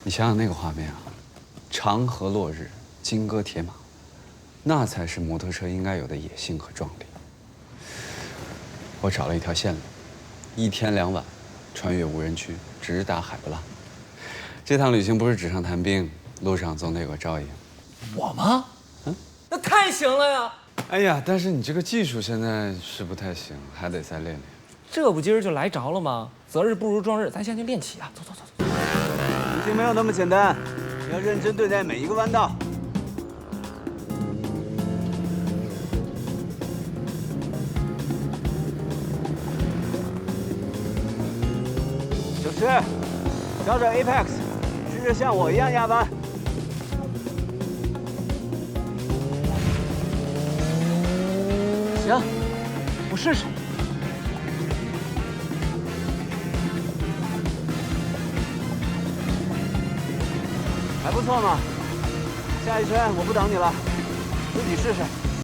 你想想那个画面啊，长河落日，金戈铁马，那才是摩托车应该有的野性和壮丽。我找了一条线路，1天2晚，穿越无人区，直达海不拉。这趟旅行不是纸上谈兵，路上总得有个照应。我吗？那太行了呀！哎呀，但是你这个技术现在是不太行，还得再练练。这不今儿就来着了吗？择日不如撞日，咱先去练起啊！走走走走。旅行没有那么简单，要认真对待每一个弯道。小石，找找 Apex， 试着像我一样压弯。行，我试试。还不错嘛，下一圈我不等你了，自己试试。